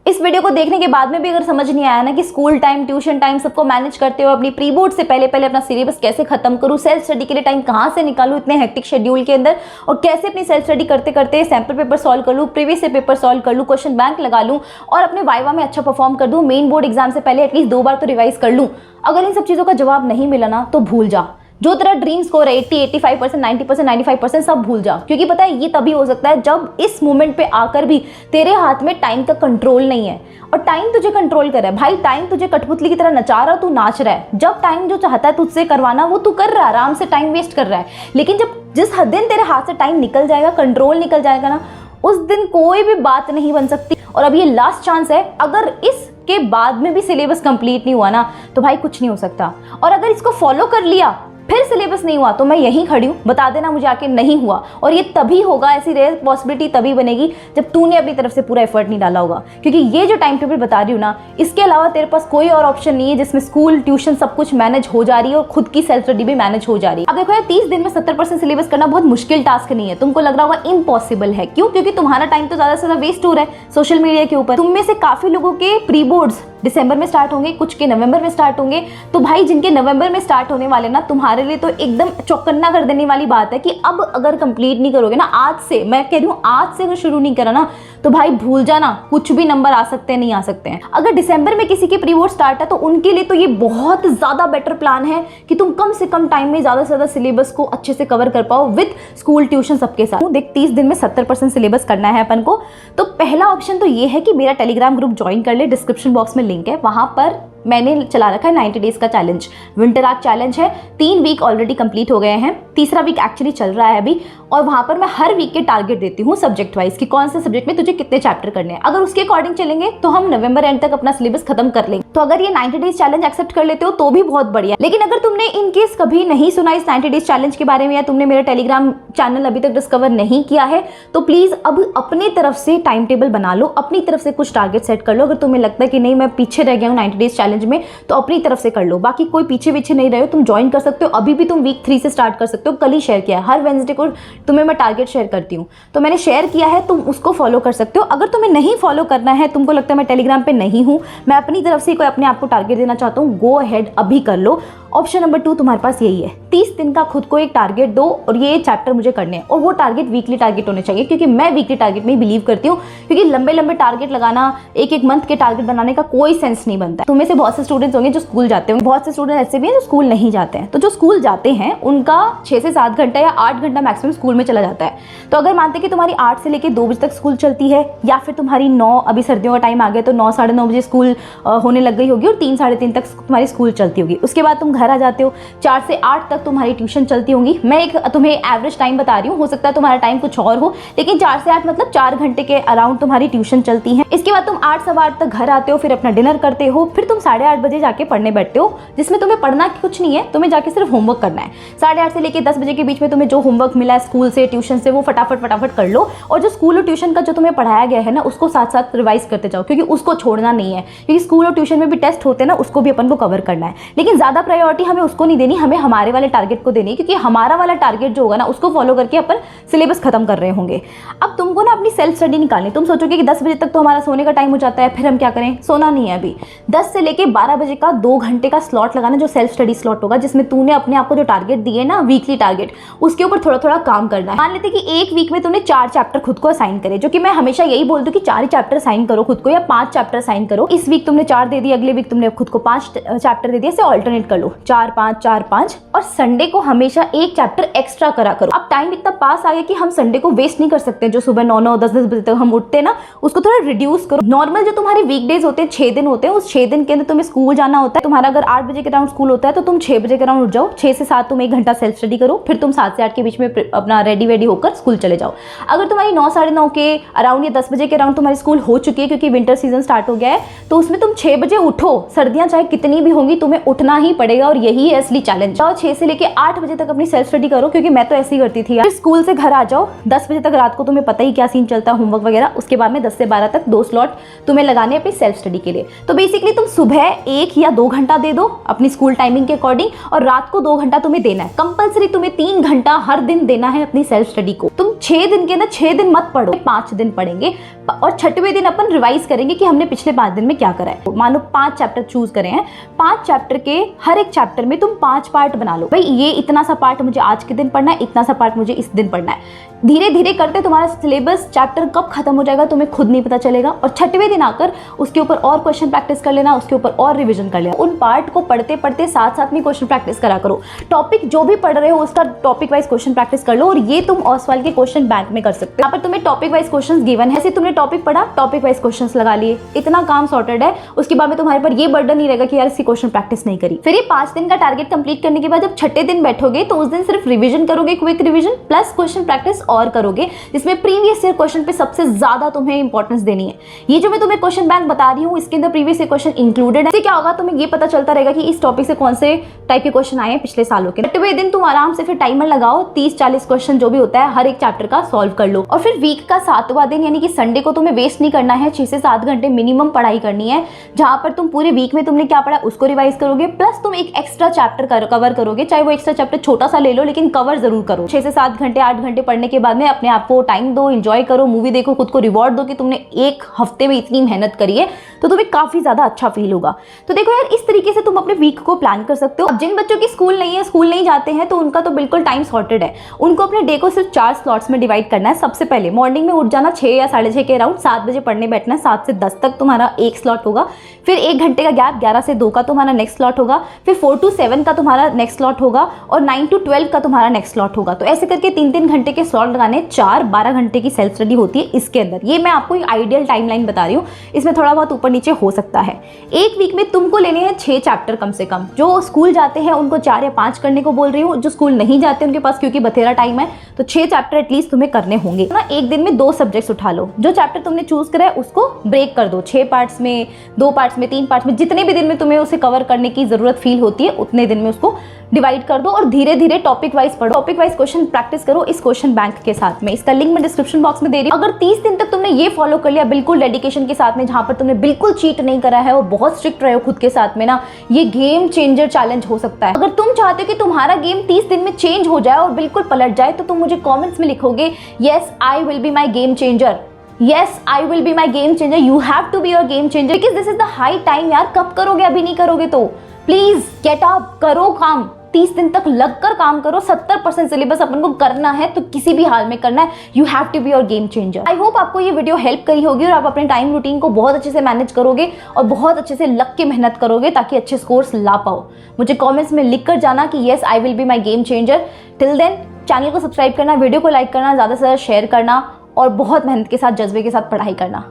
इस वीडियो को देखने के बाद में भी अगर समझ नहीं आया ना कि स्कूल टाइम, ट्यूशन टाइम सबको मैनेज करते हुए अपनी प्री बोर्ड से पहले अपना सिलेबस कैसे खत्म करूं, सेल्फ स्टडी के लिए टाइम कहां से निकालूं इतने हेक्टिक शेड्यूल के अंदर, और कैसे अपनी सेल्फ स्टडी करते करते सैंपल पेपर सॉल्व कर लूं, प्रीवियस से पेपर सॉल्व कर लूं, क्वेश्चन बैंक लगा लूं और अपने वाइवा में अच्छा परफॉर्म कर दूं, मेन बोर्ड एग्जाम से पहले एटलीस्ट 2 बार तो रिवाइज कर लूं। अगर इन सब चीजों का जवाब नहीं मिला ना तो भूल जा। जो तेरा ड्रीम स्कोर है 80, 85%, 90%, 95% सब भूल जा, क्योंकि पता है ये तभी हो सकता है जब इस मोमेंट पे आकर भी तेरे हाथ में टाइम का कंट्रोल नहीं है और टाइम तुझे कंट्रोल कर रहा है। भाई टाइम तुझे कठपुतली की तरह नचा रहा, तू नाच रहा है। जब टाइम जो चाहता है तुझसे करवाना वो तू कर रहा है, आराम से टाइम वेस्ट कर रहा है। लेकिन जब जिस दिन तेरे हाथ से टाइम निकल जाएगा, कंट्रोल निकल जाएगा ना, उस दिन कोई भी बात नहीं बन सकती। और अब ये लास्ट चांस है, अगर इसके बाद में भी सिलेबस कंप्लीट नहीं हुआ ना तो भाई कुछ नहीं हो सकता। और अगर इसको फॉलो कर लिया फिर सिलेबस नहीं हुआ तो मैं यहीं खड़ी हूँ, बता देना मुझे आके नहीं हुआ। और ये तभी होगा, ऐसी रेयर पॉसिबिलिटी तभी बनेगी जब तूने अपनी तरफ से पूरा एफर्ट नहीं डाला होगा। क्योंकि ये जो टाइम टेबल बता रही हूँ ना, इसके अलावा तेरे पास कोई और ऑप्शन नहीं है जिसमें स्कूल, ट्यूशन सब कुछ मैनेज हो जा रही है और खुद की सेल्फ स्टडी भी मैनेज हो जा रही है। अब देखो यार, 30 दिन में 70% सिलेबस करना बहुत मुश्किल टास्क नहीं है। तुमको लग रहा होगा इम्पॉसिबल है, क्यों? क्योंकि तुम्हारा टाइम तो ज्यादा से ज्यादा वेस्ट हो रहा है सोशल मीडिया के ऊपर। तुम में से काफी लोगों के प्री बोर्ड्स दिसंबर में स्टार्ट होंगे, कुछ के नवंबर में स्टार्ट होंगे। तो भाई जिनके नवंबर में स्टार्ट होने वाले ना, तुम्हारे लिए तो एकदम चौकन्ना कर देने वाली बात है कि अब अगर कंप्लीट नहीं करोगे ना, आज से मैं कह रही हूँ, आज से अगर शुरू नहीं करा ना तो भाई भूल जाना, कुछ भी नंबर आ सकते हैं, नहीं आ सकते हैं। अगर दिसंबर में किसी की प्री बोर्ड स्टार्ट है तो उनके लिए तो ये बहुत ज्यादा बेटर प्लान है कि तुम कम से कम टाइम में ज्यादा से ज्यादा सिलेबस को अच्छे से कवर कर पाओ विद स्कूल, ट्यूशन सबके साथ। देख 30 दिन में 70% सिलेबस करना है अपन को, तो पहला ऑप्शन तो ये है कि मेरा टेलीग्राम ग्रुप ज्वाइन कर ले, डिस्क्रिप्शन बॉक्स में लिंक है। वहां पर मैंने चला रखा है 90 डेज का चैलेंज, विंटर आर्क चैलेंज है। 3 वीक ऑलरेडी कंप्लीट हो गए हैं, तीसरा वीक एक्चुअली चल रहा है अभी। और वहां पर मैं हर वीक के टारगेट देती हूँ सब्जेक्ट वाइज कि कौन से सब्जेक्ट में तुझे कितने चैप्टर करने हैं। अगर उसके अकॉर्डिंग चलेंगे तो हम नवंबर एंड तक अपना सिलेबस खत्म कर लेंगे। तो अगर ये 90 डेज चैलेंज एक्सेप्ट कर लेते हो तो भी बहुत बढ़िया। लेकिन अगर तुमने इन केस कभी नहीं सुना इस 90 डेज चैलेंज के बारे में, या तुमने मेरा टेलीग्राम चैनल अभी तक डिस्कवर नहीं किया है, तो प्लीज अब अपनी तरफ से टाइम टेबल बना लो, अपनी तरफ से कुछ टारगेट सेट कर लो। अगर तुम्हें लगता है कि नहीं मैं पीछे रह गया हूँ 90 डेज चैलेंज में, तो अपनी तरफ से कर लो। बाकी कोई पीछे नहीं रहे हो, तुम ज्वाइन कर सकते हो। अभी भी तुम वीक 3 से स्टार्ट कर सकते हो। कल ही शेयर किया है, हर वेडनेसडे को तुम्हें मैं टारगेट शेयर करती हूँ, तो मैंने शेयर किया है, तुम उसको फॉलो कर सकते हो। अगर तुम्हें नहीं फॉलो करना है, तुमको लगता है मैं टेलीग्राम पे नहीं हूँ, मैं अपनी तरफ से कोई अपने आप को टारगेट देना चाहता हूँ, गो अहेड, अभी कर लो। ऑप्शन नंबर 2 तुम्हारे पास यही है, 30 दिन का खुद को एक टारगेट दो और ये चैप्टर मुझे करने हैं। और वो टारगेट वीकली टारगेट होने चाहिए, क्योंकि मैं वीकली टारगेट में ही बिलीव करती हूँ। क्योंकि लंबे टारगेट लगाना, एक मंथ के टारगेट बनाने का कोई सेंस नहीं बनता है। तुम्हें से बहुत से स्टूडेंट्स होंगे जो स्कूल जाते हैं, बहुत से स्टूडेंट ऐसे भी हैं जो स्कूल नहीं जाते हैं। तो जो स्कूल जाते हैं उनका 6 से 7 घंटा या 8 घंटा मैक्सिमम स्कूल में चला जाता है। तो अगर मानते कि तुम्हारी 8 से लेकर 2 बजे तक स्कूल चलती है, या फिर तुम्हारी 9, अभी सर्दियों का टाइम आ गया तो 9, 9:30 बजे स्कूल होने लग गई होगी और 3, 3:30 तक तुम्हारी स्कूल चलती होगी। उसके बाद तुम घर आ जाते हो, 4 से 8 तक तुम्हारी ट्यूशन चलती होंगी। मैं एक तुम्हें एवरेज टाइम बता रही हूँ, हो सकता है तुम्हारा टाइम कुछ और हो, लेकिन 4 से 8 मतलब 4 घंटे के अराउंड तुम्हारी ट्यूशन चलती है। इसके बाद तुम 8, सवा 8 तक घर आते हो, फिर अपना डिनर करते हो, फिर तुम 8:30 बजे जाके पढ़ने बैठते हो, जिसमें तुम्हें पढ़ना कुछ नहीं है, तुम्हें जाके सिर्फ होमवर्क करना है। 8:30 से लेकर 10 बजे के बीच में तुम्हें जो होमवर्क मिला है स्कूल से, ट्यूशन से, वो फटाफट कर लो। और जो स्कूल और ट्यूशन का जो तुम्हें पढ़ाया गया है ना, उसको साथ साथ रिवाइज करते जाओ, क्योंकि उसको छोड़ना नहीं है। क्योंकि स्कूल और ट्यूशन में भी टेस्ट होते हैं ना, उसको भी अपन को कवर करना है। लेकिन ज्यादा प्रायोरिटी हमें उसको नहीं देनी, हमें हमारे वाले टारगेट को देनी है। क्योंकि हमारा वाला टारगेट जो होगा ना, उसको फॉलो करके अपन सिलेबस खत्म कर रहे होंगे। अब तुमको ना अपनी सेल्फ स्टडी निकालनी। तुम सोचोगे कि 10 बजे तक तो हमारा सोने का टाइम हो जाता है, फिर हम क्या करें? सोना नहीं है अभी। 10 से लेके 12 बजे का 2 घंटे का स्लॉट लगाना, जो सेल्फ स्टडी स्लॉट होगा, जिसमें तूने अपने आप को जो टारगेट दिए ना, वीकली टारगेट, उसके ऊपर थोड़ा काम करना है। मान लेते कि एक वीक में तुमने 4 चैप्टर खुद को असाइन करे, जो कि मैं हमेशा यही बोलती हूँ कि 4 ही चैप्टर असाइन करो खुद को, या 5 चैप्टर असाइन करो। इस वीक तुमने 4 दे दिए, अगले वीक तुमने खुद को 5 चैप्टर दे दिए, इसे ऑल्टरनेट कर लो, 4, 5, 4, 5। और संडे को हमेशा 1 चैप्टर एक्स्ट्रा करा करो। अब टाइम इतना पास आ गया कि हम संडे को वेस्ट नहीं कर सकते। जो सुबह 9, 10 बजे तक हम उठते हैं ना, उसको थोड़ा रिड्यूस करो। नॉर्मल जो तुम्हारे वीकडेज होते हैं, 6 दिन होते हैं, उस 6 दिन के अंदर तुम्हें स्कूल जाना होता है। तुम्हारा अगर 8 बजे के अराउंड स्कूल होता है तो तुम 6 बजे के अराउंड उठ जाओ। 6 से 7 तुम 1 घंटा सेल्फ स्टडी करो, फिर तुम 7 से 8 के बीच में अपना रेडी होकर स्कूल चले जाओ। अगर तुम्हारी 9, 9:30 के अराउंड या 10 बजे के अराउंड तुम्हारी स्कूल हो चुकी है, क्योंकि विंटर सीजन स्टार्ट हो गया है, तो उसमें तुम 6 बजे उठो। सर्दियां चाहे कितनी भी होंगी, तुम्हें उठना ही पड़ेगा और यही है असली चैलेंज। जाओ 6 से लेके 8 बजे तक अपनी सेल्फ स्टडी करो, क्योंकि मैं तो ऐसे ही करती थी यार। स्कूल से घर आ जाओ 10 बजे तक, रात को तुम्हें पता ही क्या सीन चलता है, होमवर्क वगैरह। उसके बाद में 10 से 12 तक 2 स्लॉट तुम्हें लगाने अपनी सेल्फ स्टडी के लिए। तो बेसिकली तुम सुबह 1 या 2 घंटा दे दो अपनी स्कूल टाइमिंग के अकॉर्डिंग, और रात को 2 घंटा तुम्हें देना है। कंपल्सरी तुम्हें 3 घंटा हर दिन देना है अपनी सेल्फ स्टडी को। तुम 6 दिन के ना 6 दिन मत पढ़ो, 5 दिन पढ़ेंगे, और 6वें दिन अपन रिवाइज करेंगे कि हमने पिछले 5 दिन में क्या करा है। मानो 5 चैप्टर चूज करे हैं, 5 चैप्टर के हर एक चैप्टर में तुम 5 पार्ट बना लो। भाई ये इतना सा पार्ट मुझे आज के दिन पढ़ना है, इतना सा पार्ट मुझे इस दिन पढ़ना है। धीरे धीरे करते तुम्हारा सिलेबस चैप्टर कब खत्म हो जाएगा तुम्हें खुद नहीं पता चलेगा। और 6वें दिन आकर उसके ऊपर और क्वेश्चन प्रैक्टिस कर लेना, उसके ऊपर और रिवीजन कर लेना। उन पार्ट को पढ़ते पढ़ते साथ साथ में क्वेश्चन प्रैक्टिस करा करो। टॉपिक जो भी पढ़ रहे हो उसका टॉपिक वाइज क्वेश्चन प्रैक्टिस कर लो, और ये तुम ऑसवाल के क्वेश्चन बैंक में कर सकते हो। यहाँ पर तुम्हें टॉपिक वाइज क्वेश्चन गिवन है, ऐसे तुमने टॉपिक पढ़ा, टॉपिक वाइज क्वेश्चन लगा लिए, इतना काम सॉर्टेड है। उसके बाद में तुम्हारे पर ये बर्डन नहीं रहेगा कि यार इसकी क्वेश्चन प्रैक्टिस नहीं करी। फिर ये 5 दिन का टारगेट कंप्लीट करने के बाद जब 6ठे दिन बैठोगे तो उस दिन सिर्फ रिवीजन करोगे, quick revision plus question practice और करोगे, जिसमें प्रीवियस ईयर क्वेश्चन पे सबसे ज्यादा तुम्हें इंपॉर्टेंस देनी है। ये जो मैं तुम्हें क्वेश्चन बैंक बता रही हूँ इसके अंदर प्रीवियस ईयर क्वेश्चन इंक्लूडेड है। इससे क्या होगा, तुम्हें ये पता चलता रहेगा कि इस टॉपिक से कौन से टाइप के क्वेश्चन आए हैं पिछले सालों के। 6वें दिन तुम आराम से फिर टाइमर लगाओ, 30-40 क्वेश्चन जो भी होता है हर एक चैप्टर का सॉल्व कर लो। और फिर वीक का 7वां दिन यानी कि संडे को तुम्हें वेस्ट नहीं करना है, 6 से 7 घंटे मिनिमम पढ़ाई करनी है, जहां पर तुम पूरे वीक में तुमने क्या पढ़ा उसको रिवाइज करोगे, प्लस तुम एक एक्स्ट्रा चैप्टर कवर करोगे। चाहे वो एक्स्ट्रा चैप्टर छोटा सा ले लो लेकिन कवर जरूर करो। 6 से 7 घंटे 8 घंटे पढ़ने के बाद में अपने आप को टाइम दो, एंजॉय करो, मूवी देखो, खुद को रिवॉर्ड दो कि तुमने एक हफ्ते में इतनी मेहनत करी है, तो तुम्हें काफी ज्यादा अच्छा फील होगा। तो देखो यार इस तरीके से तुम अपने वीक को प्लान कर सकते हो। अब जिन बच्चों की स्कूल नहीं है, स्कूल नहीं जाते हैं, तो उनका तो बिल्कुल टाइम सॉर्टेड है। उनको अपने डे को सिर्फ 4 स्लॉट्स में डिवाइड करना है। सबसे पहले मॉर्निंग में उठ जाना 6 या 6:30 के अराउंड, 7 बजे पढ़ने बैठना है, 7 से 10 तक तुम्हारा एक स्लॉट होगा। फिर 1 घंटे का गैप, 11 से 2 का तुम्हारा नेक्स्ट स्लॉट होगा। फिर 4 to 7 का तुम्हारा नेक्स्ट स्लॉट होगा, और 9 to 12 का तुम्हारा नेक्स्ट स्लॉट होगा। तो ऐसे करके 3-3 घंटे के स्लॉट लगाने, 4-12 घंटे की सेल्फ स्टडी होती है इसके अंदर। ये मैं आपको एक आइडियल टाइमलाइन बता रही हूँ, इसमें थोड़ा बहुत ऊपर नीचे हो सकता है। एक वीक में तुमको लेने हैं 6 चैप्टर कम से कम। जो स्कूल जाते हैं उनको 4 या 5 करने को बोल रही हूँ, जो स्कूल नहीं जाते उनके पास क्योंकि बथेरा टाइम है तो 6 चैप्टर एटलीस्ट तुम्हें करने होंगे ना। एक दिन में 2 सब्जेक्ट्स उठा लो, जो चैप्टर तुमने चूज करा है उसको ब्रेक कर दो, 6 पार्ट्स में, 2 पार्ट्स में, 3 पार्ट्स में, जितने भी दिन में तुम्हें उसे कवर करने की जरूरत फील होती है उतने दिन में उसको डिवाइड कर दो, और धीरे धीरे टॉपिक वाइज पढ़ो, टॉपिक वाइज क्वेश्चन प्रैक्टिस करो इस क्वेश्चन बैंक के साथ में। इसका लिंक मैं डिस्क्रिप्शन बॉक्स में दे रही हूँ। अगर 30 दिन तक तुमने ये फॉलो कर लिया बिल्कुल डेडिकेशन के साथ में, जहां पर तुमने बिल्कुल चीट नहीं करा है और बहुत स्ट्रिक्ट रहे हो खुद के साथ में ना, ये गेम चेंजर चैलेंज हो सकता है। अगर तुम चाहते हो कि तुम्हारा गेम 30 दिन में चेंज हो जाए और बिल्कुल पलट जाए, तो तुम मुझे कॉमेंट्स में लिखोगे yes I will be my game changer, yes I will be my game changer, you have to be your game changer, because this is the high time यार। कब करोगे, अभी नहीं करोगे तो प्लीज गेट अप, करो काम। 30 दिन तक लगकर काम करो। 70% सिलेबस अपन को करना है तो किसी भी हाल में करना है। You have to be your game changer. I hope आपको ये वीडियो हेल्प करी होगी और आप अपने टाइम रूटीन को बहुत अच्छे से मैनेज करोगे और बहुत अच्छे से लग के मेहनत करोगे ताकि अच्छे स्कोर्स ला पाओ। मुझे कॉमेंट्स में लिख कर जाना कि yes I will be my game changer. Till then channel को सब्सक्राइब करना, वीडियो को लाइक करना, ज़्यादा से ज़्यादा शेयर करना और बहुत मेहनत के साथ, जज्बे के साथ पढ़ाई करना।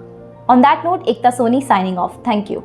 On that note, Ekta Soni signing off. Thank you.